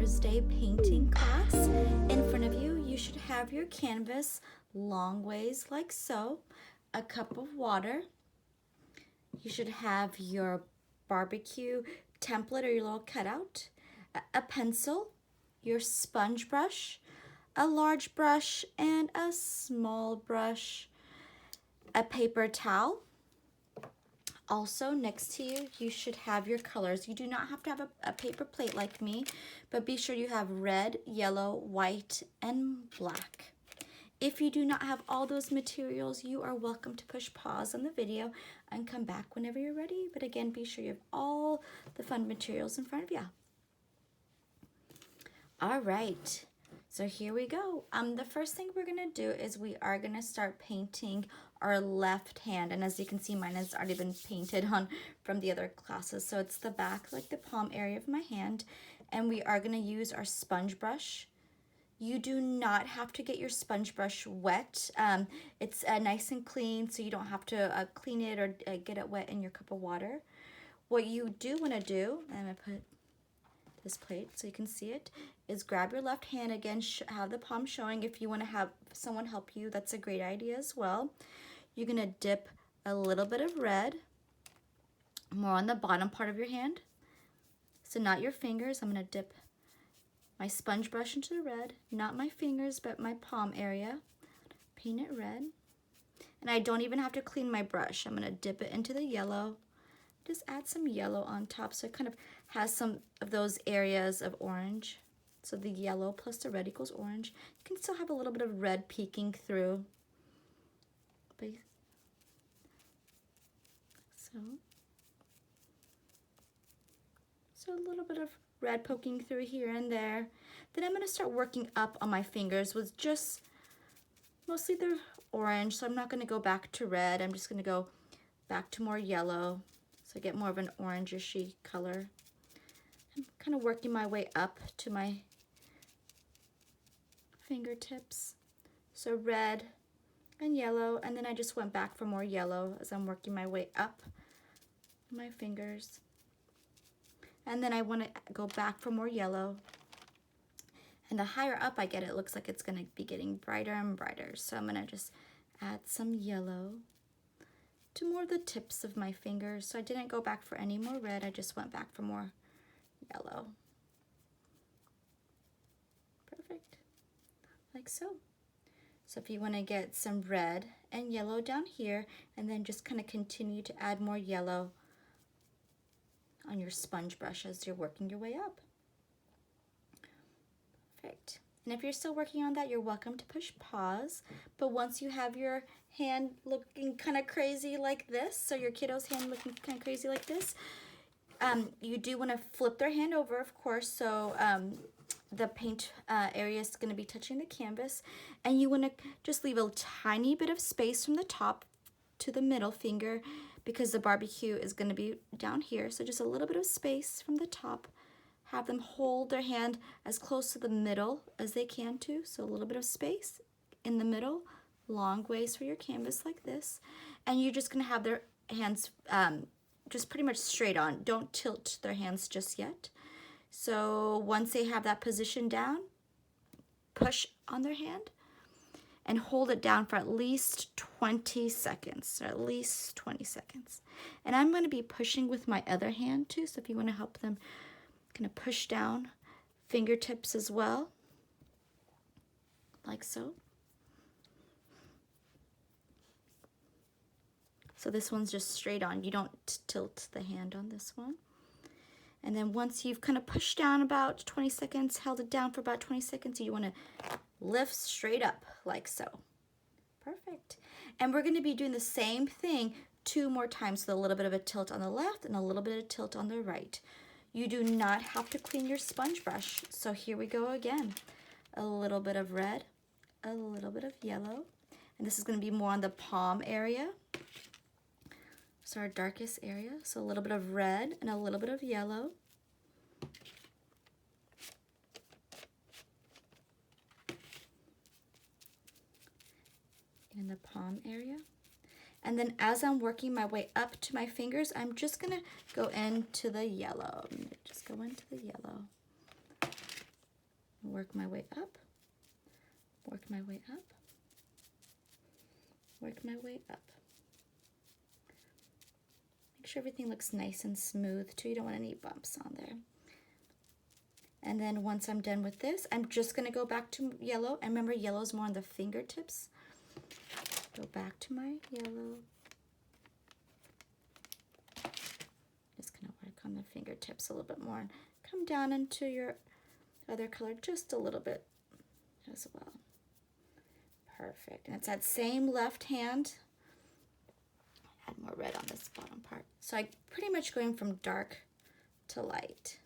Thursday painting class. In front of you, you should have your canvas long ways like so, a cup of water. You should have your barbecue template or your little cutout, a pencil, your sponge brush, a large brush and a small brush, a paper towel. Also next to you, you should have your colors. You do not have to have a paper plate like me, but be sure you have red, yellow, white, and black. If you do not have all those materials, you are welcome to push pause on the video and come back whenever you're ready. But again, be sure you have all the fun materials in front of you. All right, so here we go. The first thing we're gonna do is we are gonna start painting our left hand. And as you can see, mine has already been painted on from the other classes. So it's the back, like the palm area of my hand. And we are gonna use our sponge brush. You do not have to get your sponge brush wet. It's nice and clean, so you don't have to clean it or get it wet in your cup of water. What you do wanna do, I'm gonna put this plate so you can see it, is grab your left hand again, have the palm showing. If you wanna have someone help you, that's a great idea as well. You're gonna dip a little bit of red, more on the bottom part of your hand. So not your fingers, I'm gonna dip my sponge brush into the red, not my fingers, but my palm area. Paint it red. And I don't even have to clean my brush. I'm gonna dip it into the yellow. Just add some yellow on top so it kind of has some of those areas of orange. So the yellow plus the red equals orange. You can still have a little bit of red peeking through. So a little bit of red poking through here and there. Then I'm gonna start working up on my fingers with just mostly the orange. So I'm not gonna go back to red. I'm just gonna go back to more yellow. So I get more of an orangish color. I'm kind of working my way up to my fingertips. So red and yellow, and then I just went back for more yellow as I'm working my way up my fingers. And then I want to go back for more yellow. And the higher up I get, it looks like it's going to be getting brighter and brighter. So I'm going to just add some yellow to more of the tips of my fingers. So I didn't go back for any more red, I just went back for more yellow. Perfect, like so. So if you want to get some red and yellow down here, and then just kind of continue to add more yellow on your sponge brush as you're working your way up. Perfect. And if you're still working on that, you're welcome to push pause. But once you have your hand looking kind of crazy like this, so your kiddo's hand looking kind of crazy like this, you do want to flip their hand over, of course, so the paint area is going to be touching the canvas, and you want to just leave a tiny bit of space from the top to the middle finger because the barbecue is going to be down here. So just a little bit of space from the top. Have them hold their hand as close to the middle as they can to. So a little bit of space in the middle, long ways for your canvas like this. And you're just going to have their hands just pretty much straight on. Don't tilt their hands just yet. So once they have that position down, push on their hand and hold it down for at least 20 seconds, or at least 20 seconds. And I'm going to be pushing with my other hand too, so if you want to help them, kind of push down fingertips as well, like so. So this one's just straight on. You don't tilt the hand on this one. And then once you've kind of pushed down about 20 seconds, held it down for about 20 seconds, you want to lift straight up like so. Perfect. And we're going to be doing the same thing 2 more times with a little bit of a tilt on the left and a little bit of tilt on the right. You do not have to clean your sponge brush. So here we go again. A little bit of red, a little bit of yellow, and this is going to be more on the palm area. So our darkest area. So a little bit of red and a little bit of yellow. In the palm area. And then as I'm working my way up to my fingers, I'm just gonna go into the yellow. I'm gonna just go into the yellow. Work my way up, work my way up, work my way up. Make sure everything looks nice and smooth too. You don't want any bumps on there. And then once I'm done with this, I'm just gonna go back to yellow. And remember, yellow is more on the fingertips. Go back to my yellow. Just gonna work on the fingertips a little bit more and come down into your other color just a little bit as well. Perfect. And it's that same left hand. Add more red on this bottom part. So I pretty much going from dark to light.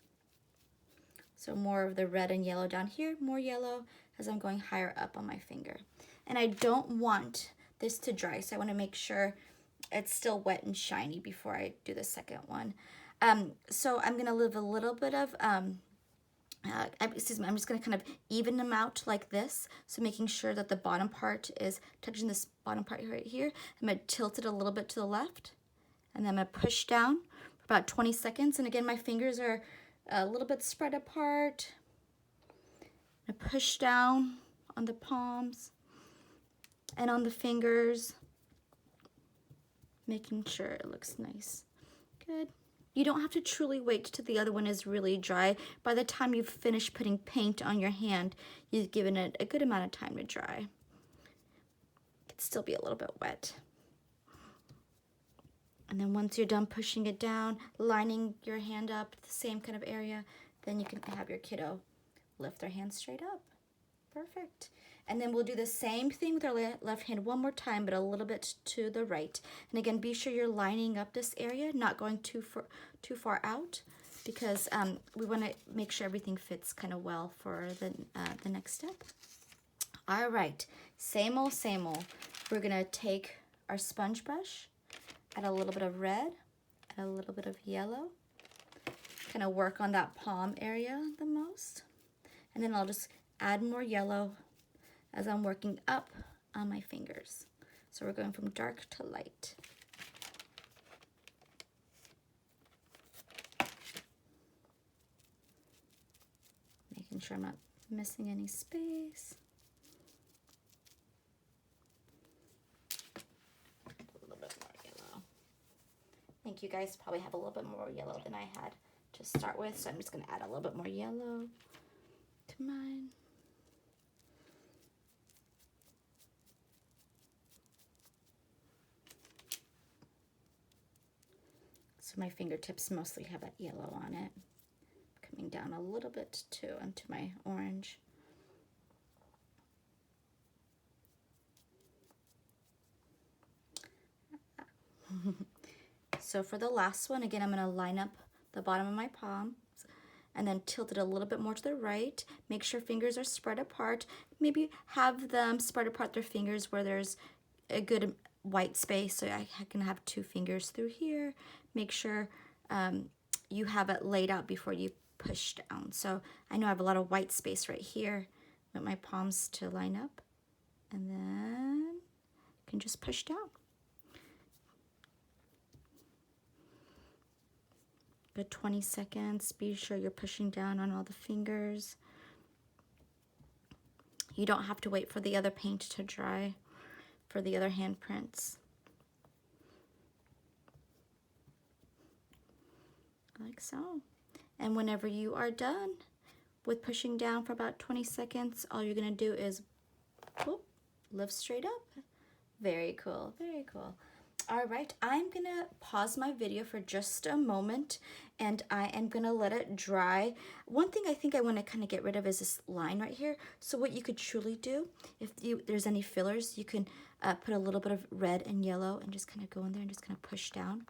So more of the red and yellow down here, more yellow as I'm going higher up on my finger. And I don't want this to dry, so I want to make sure it's still wet and shiny before I do the second one. So I'm going to leave a little bit of, excuse me, I'm just going to kind of even them out like this. So making sure that the bottom part is touching this bottom part right here. I'm going to tilt it a little bit to the left. And then I'm going to push down for about 20 seconds. And again, my fingers are a little bit spread apart. I'm going to push down on the palms and on the fingers, making sure it looks nice. Good. You don't have to truly wait till the other one is really dry. By the time you've finished putting paint on your hand, you've given it a good amount of time to dry. It could still be a little bit wet. And then once you're done pushing it down, lining your hand up the same kind of area, then you can have your kiddo lift their hand straight up. Perfect. And then we'll do the same thing with our left hand one more time, but a little bit to the right. And again, be sure you're lining up this area, not going too far out, because we want to make sure everything fits kind of well for the next step. All right, same old, same old. We're gonna take our sponge brush, add a little bit of red, add a little bit of yellow, kind of work on that palm area the most. And then I'll just add more yellow as I'm working up on my fingers. So we're going from dark to light. Making sure I'm not missing any space. A little bit more yellow. I think you guys probably have a little bit more yellow than I had to start with, so I'm just gonna add a little bit more yellow to mine. So my fingertips mostly have that yellow on it. Coming down a little bit too into my orange. So for the last one, again, I'm going to line up the bottom of my palm and then tilt it a little bit more to the right. Make sure fingers are spread apart. Maybe have them spread apart their fingers where there's a good white space, so I can have two fingers through here. Make sure you have it laid out before you push down. So I know I have a lot of white space right here. I want my palms to line up, and then you can just push down. Good 20 seconds. Be sure you're pushing down on all the fingers. You don't have to wait for the other paint to dry for the other handprints. Like so. And whenever you are done with pushing down for about 20 seconds, all you're gonna do is whoop, lift straight up. Very cool, very cool. All right, I'm gonna pause my video for just a moment and I am gonna let it dry. One thing I think I wanna kind of get rid of is this line right here. So what you could truly do, if there's any fillers, you can put a little bit of red and yellow and just kind of go in there and just kind of push down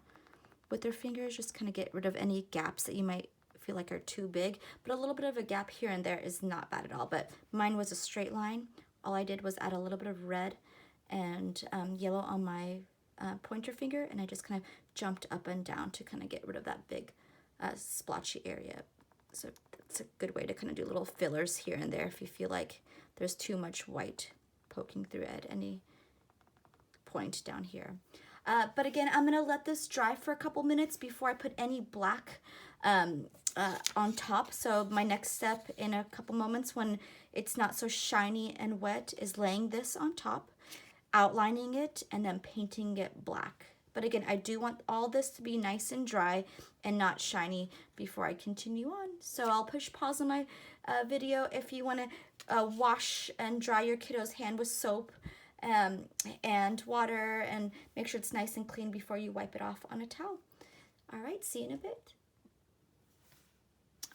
with their fingers, just kind of get rid of any gaps that you might feel like are too big. But a little bit of a gap here and there is not bad at all. But mine was a straight line. All I did was add a little bit of red and yellow on my pointer finger, and I just kind of jumped up and down to kind of get rid of that big splotchy area. So that's a good way to kind of do little fillers here and there if you feel like there's too much white poking through at any point down here. But again, I'm gonna let this dry for a couple minutes before I put any black on top. So my next step in a couple moments when it's not so shiny and wet is laying this on top, outlining it, and then painting it black. But again, I do want all this to be nice and dry and not shiny before I continue on. So I'll push pause on my video if you want to wash and dry your kiddo's hand with soap and water, and make sure it's nice and clean before you wipe it off on a towel. All right, see you in a bit.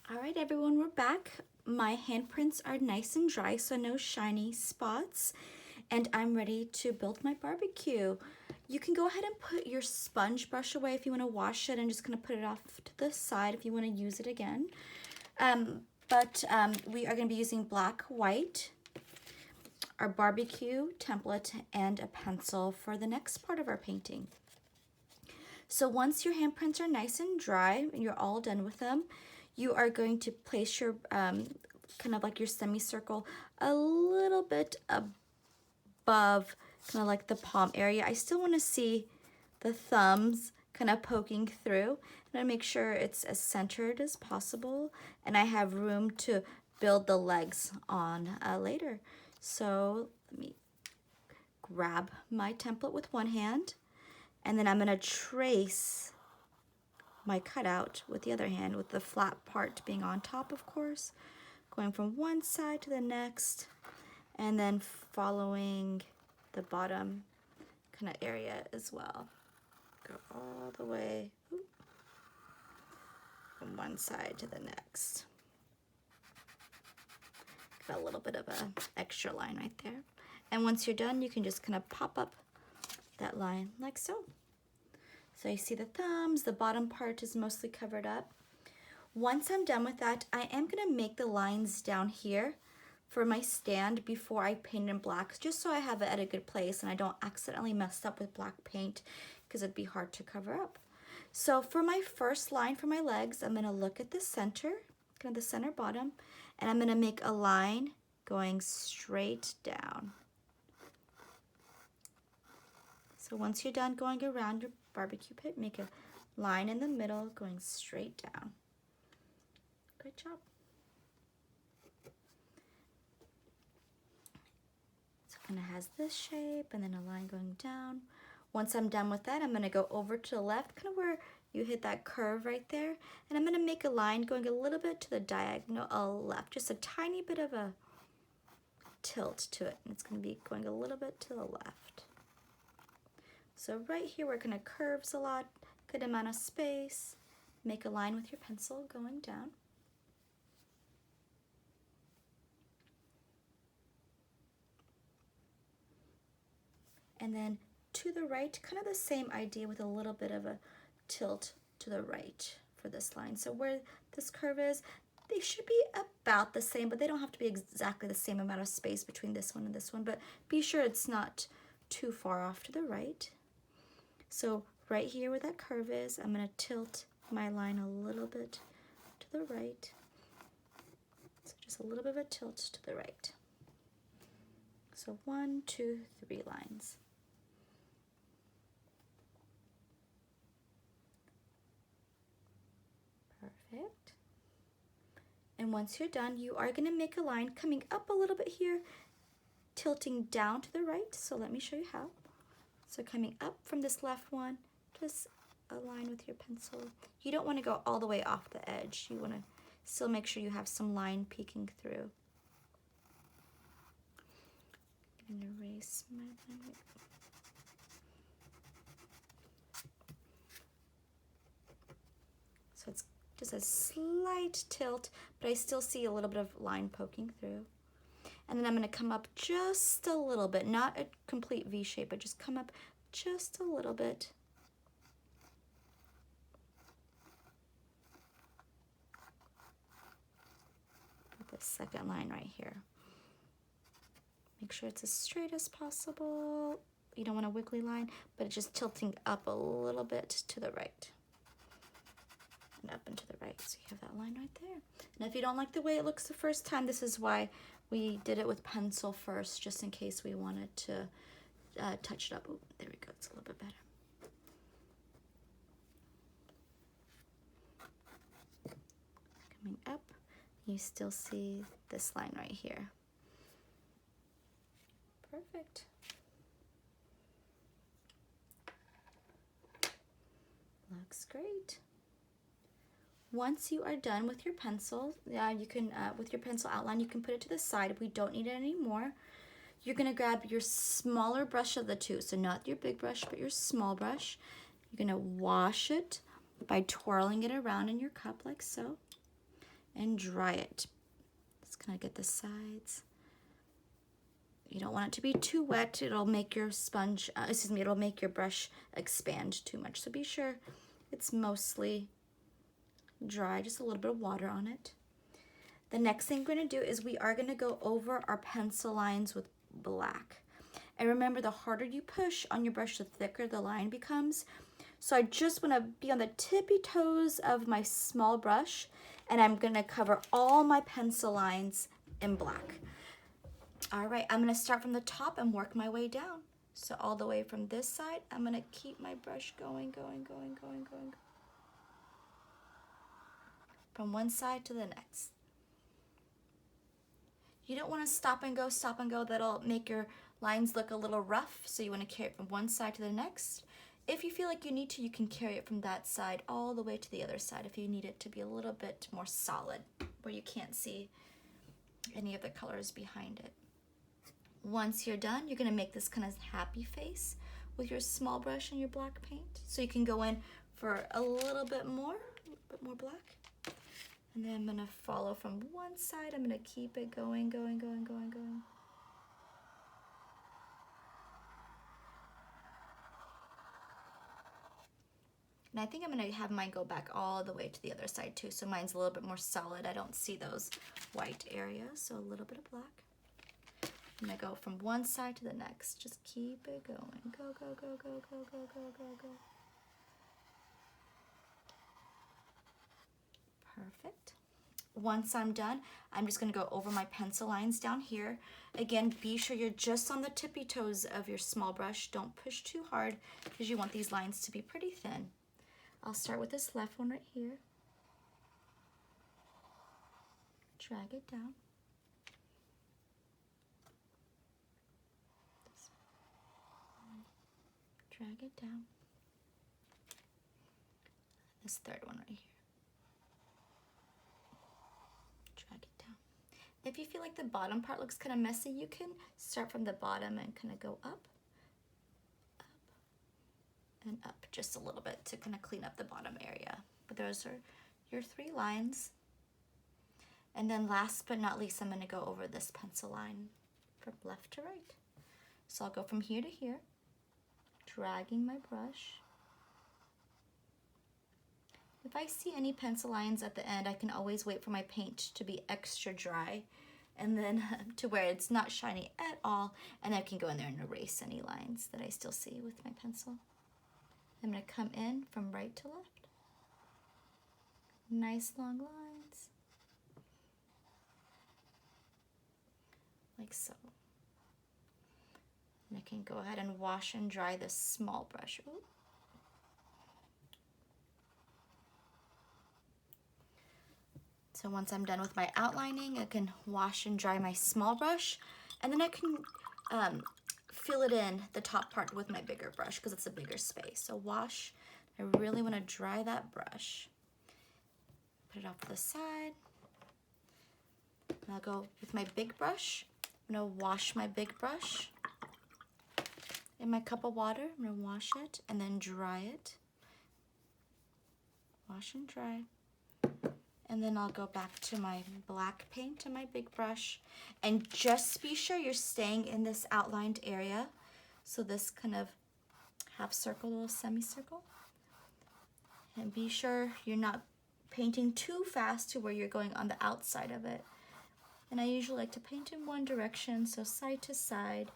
All right, everyone, we're back. My handprints are nice and dry, so no shiny spots, and I'm ready to build my barbecue. You can go ahead and put your sponge brush away if you want to wash it, and just gonna put it off to the side if you want to use it again. We are going to be using black, white, our barbecue template, and a pencil for the next part of our painting. So once your handprints are nice and dry and you're all done with them, you are going to place your kind of like your semicircle a little bit above kind of like the palm area. I still want to see the thumbs kind of poking through, and I make sure it's as centered as possible, and I have room to build the legs on later. So let me grab my template with one hand, and then I'm going to trace my cutout with the other hand, with the flat part being on top, of course, going from one side to the next, and then following the bottom kind of area as well. Go all the way from one side to the next. Got a little bit of an extra line right there. And once you're done, you can just kind of pop up that line like so. So you see the thumbs, the bottom part is mostly covered up. Once I'm done with that, I am gonna make the lines down here for my stand before I paint in black, just so I have it at a good place and I don't accidentally mess up with black paint, because it'd be hard to cover up. So for my first line for my legs, I'm gonna look at the center, kind of the center bottom, and I'm gonna make a line going straight down. So once you're done going around your barbecue pit, make a line in the middle going straight down. Good job. So it kind of has this shape and then a line going down. Once I'm done with that, I'm going to go over to the left, kind of where you hit that curve right there, and I'm going to make a line going a little bit to the diagonal left, just a tiny bit of a tilt to it, and it's going to be going a little bit to the left. So right here where it kind of curves a lot, good amount of space, make a line with your pencil going down. And then to the right, kind of the same idea with a little bit of a tilt to the right for this line. So where this curve is, they should be about the same, but they don't have to be exactly the same amount of space between this one and this one, but be sure it's not too far off to the right. So right here where that curve is, I'm going to tilt my line a little bit to the right. So just a little bit of a tilt to the right. So 1, 2, 3 lines. Perfect. And once you're done, you are going to make a line coming up a little bit here, tilting down to the right. So let me show you how. So coming up from this left one, just align with your pencil. You don't want to go all the way off the edge. You want to still make sure you have some line peeking through. I'm going to erase my line. So it's just a slight tilt, but I still see a little bit of line poking through. And then I'm going to come up just a little bit, not a complete V shape, but just come up just a little bit. With the second line right here. Make sure it's as straight as possible. You don't want a wiggly line, but it's just tilting up a little bit to the right. And up and to the right, so you have that line right there. And if you don't like the way it looks the first time, this is why we did it with pencil first, just in case we wanted to touch it up. Ooh, there we go, it's a little bit better. You still see this line right here. Perfect. Looks great. Once you are done with your pencil, you can with your pencil outline, you can put it to the side. We don't need it anymore. You're gonna grab your smaller brush of the two, so not your big brush, but your small brush. You're gonna wash it by twirling it around in your cup like so, and dry it. Just gonna get the sides. You don't want it to be too wet. It'll make your sponge, it'll make your brush expand too much. So be sure it's mostly dry, just a little bit of water on it. The next thing we're gonna do is we are gonna go over our pencil lines with black. And remember, the harder you push on your brush, the thicker the line becomes. So I just wanna be on the tippy toes of my small brush, and I'm gonna cover all my pencil lines in black. All right, I'm gonna start from the top and work my way down. So all the way from this side, I'm gonna keep my brush going. From one side to the next. You don't want to stop and go. That'll make your lines look a little rough, so you want to carry it from one side to the next. If you feel like you need to, you can carry it from that side all the way to the other side if you need it to be a little bit more solid, where you can't see any of the colors behind it. Once you're done, you're going to make this kind of happy face with your small brush and your black paint. So you can go in for a little bit more black. And then I'm gonna follow from one side. I'm gonna keep it going. And I think I'm gonna have mine go back all the way to the other side too, so mine's a little bit more solid. I don't see those white areas, so a little bit of black. I'm gonna go from one side to the next. Just keep it going. Go. Perfect. Once I'm done, I'm just gonna go over my pencil lines down here. Again, be sure you're just on the tippy toes of your small brush. Don't push too hard because you want these lines to be pretty thin. I'll start with this left one right here. Drag it down. Drag it down. This third one right here. Drag it down. If you feel like the bottom part looks kind of messy, you can start from the bottom and kind of go up, and up just a little bit to kind of clean up the bottom area. But those are your 3 lines. And then last but not least, I'm going to go over this pencil line from left to right. So I'll go from here to here, dragging my brush. If I see any pencil lines at the end, I can always wait for my paint to be extra dry, and then to where it's not shiny at all, and I can go in there and erase any lines that I still see with my pencil. I'm going to come in from right to left. Nice long lines. Like so. And I can go ahead and wash and dry this small brush. Ooh. So once I'm done with my outlining, I can wash and dry my small brush, and then I can fill it in the top part with my bigger brush because it's a bigger space. So wash, I really want to dry that brush. Put it off to the side. And I'll go with my big brush. I'm going to wash my big brush in my cup of water. I'm going to wash it and then dry it. Wash and dry. And then I'll go back to my black paint and my big brush. And just be sure you're staying in this outlined area. So this kind of half circle, little semicircle. And be sure you're not painting too fast to where you're going on the outside of it. And I usually like to paint in one direction, so side to side.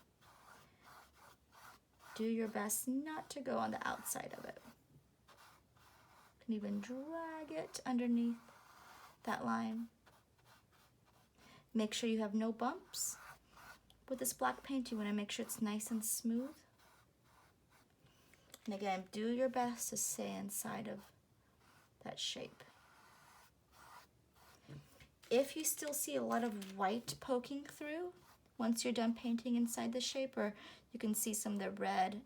Do your best not to go on the outside of it. You can even drag it underneath that line. Make sure you have no bumps. With this black paint, you want to make sure it's nice and smooth. And again, do your best to stay inside of that shape. If you still see a lot of white poking through once you're done painting inside the shape, or you can see some of the red,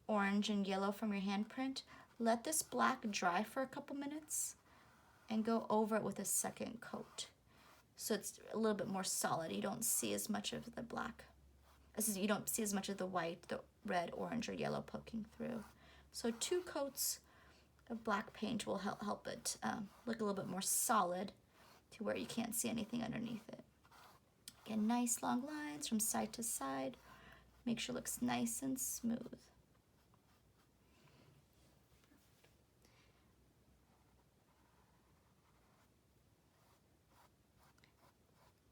orange, and yellow from your handprint, let this black dry for a couple minutes and go over it with a second coat. So it's a little bit more solid. You don't see as much of the black. You don't see as much of the white, the red, orange, or yellow poking through. So 2 coats of black paint will help it look a little bit more solid to where you can't see anything underneath it. Again, nice long lines from side to side. Make sure it looks nice and smooth.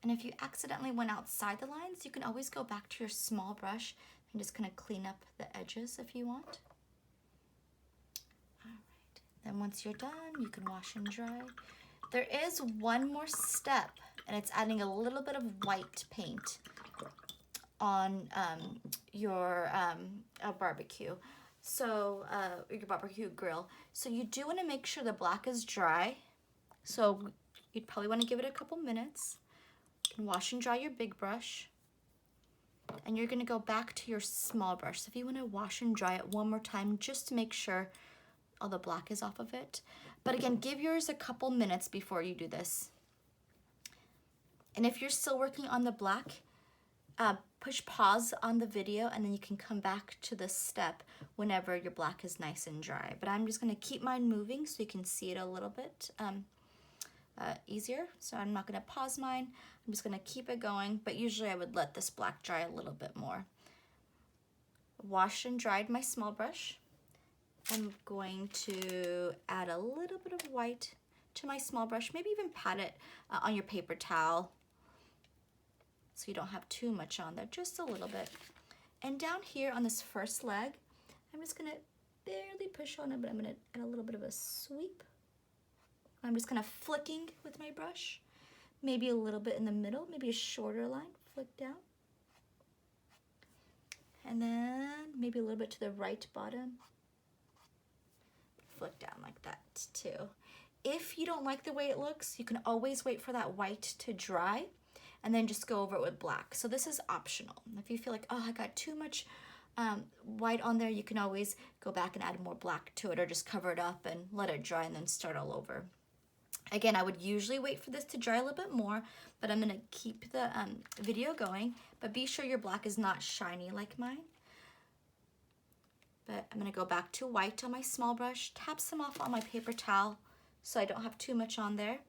And if you accidentally went outside the lines, you can always go back to your small brush and just kind of clean up the edges if you want. All right, then once you're done, you can wash and dry. There is one more step, and it's adding a little bit of white paint on your barbecue. So your barbecue grill. So you do want to make sure the black is dry. So you'd probably want to give it a couple minutes. You can wash and dry your big brush. And you're going to go back to your small brush. So if you want to wash and dry it one more time just to make sure all the black is off of it. But again, give yours a couple minutes before you do this. And if you're still working on the black, push pause on the video and then you can come back to this step whenever your black is nice and dry. But I'm just going to keep mine moving so you can see it a little bit easier. So I'm not going to pause mine. I'm just going to keep it going, but usually I would let this black dry a little bit more. Washed and dried my small brush. I'm going to add a little bit of white to my small brush, maybe even pat it on your paper towel so you don't have too much on there, just a little bit. And down here on this first leg, I'm just gonna barely push on it, but I'm gonna add a little bit of a sweep. I'm just kind of flicking with my brush, maybe a little bit in the middle, maybe a shorter line, flick down. And then maybe a little bit to the right bottom, flick down like that too. If you don't like the way it looks, you can always wait for that white to dry and then just go over it with black. So this is optional. If you feel like, oh, I got too much white on there, you can always go back and add more black to it or just cover it up and let it dry and then start all over. Again, I would usually wait for this to dry a little bit more, but I'm gonna keep the video going, but be sure your black is not shiny like mine. But I'm gonna go back to white on my small brush, tap some off on my paper towel so I don't have too much on there.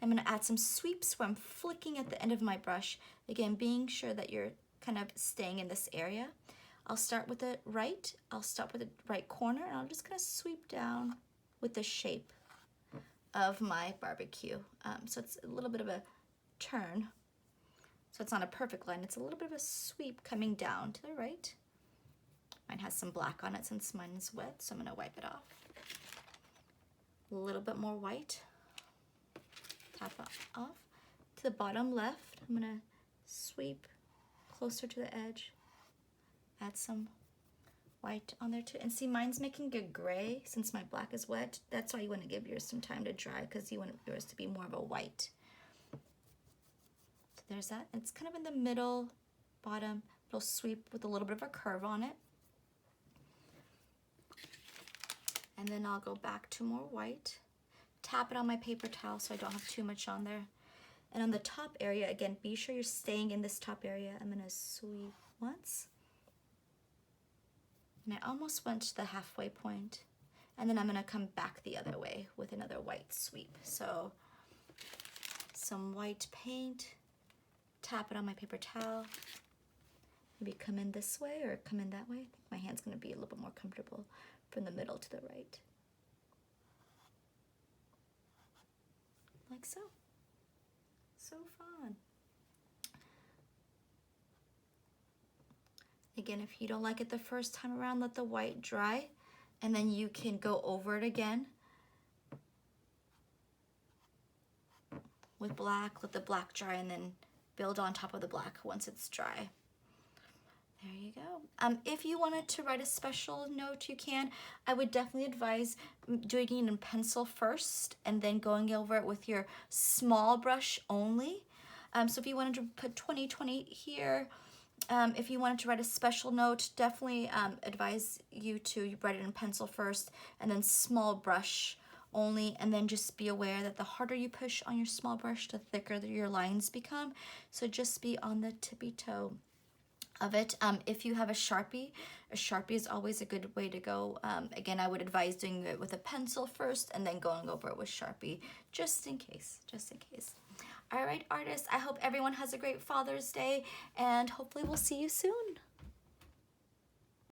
I'm gonna add some sweeps where I'm flicking at the end of my brush. Again, being sure that you're kind of staying in this area. I'll start with the right, I'll start with the right corner, and I'll just kind of sweep down with the shape of my barbecue. So it's a little bit of a turn. So it's not a perfect line, it's a little bit of a sweep coming down to the right. Mine has some black on it since mine is wet, so I'm gonna wipe it off. A little bit more white. Tap off. To the bottom left, I'm gonna sweep closer to the edge. Add some white on there too. And see, mine's making a gray since my black is wet. That's why you wanna give yours some time to dry because you want yours to be more of a white. So there's that. It's kind of in the middle, bottom, little sweep with a little bit of a curve on it. And then I'll go back to more white. Tap it on my paper towel so I don't have too much on there. And on the top area, again, be sure you're staying in this top area. I'm gonna sweep once. And I almost went to the halfway point. And then I'm gonna come back the other way with another white sweep. So some white paint, tap it on my paper towel. Maybe come in this way or come in that way. I think my hand's gonna be a little bit more comfortable from the middle to the right. Like so. So fun. Again, if you don't like it the first time around, let the white dry, and then you can go over it again with black, let the black dry, and then build on top of the black once it's dry. There you go. If you wanted to write a special note, you can. I would definitely advise doing it in pencil first and then going over it with your small brush only. So if you wanted to put 2020 here, if you wanted to write a special note, definitely advise you to write it in pencil first and then small brush only, and then just be aware that the harder you push on your small brush, the thicker your lines become. So just be on the tippy toe of it. If you have a Sharpie is always a good way to go. Again, I would advise doing it with a pencil first and then going over it with Sharpie, just in case. All right, artists, I hope everyone has a great Father's Day, and hopefully we'll see you soon.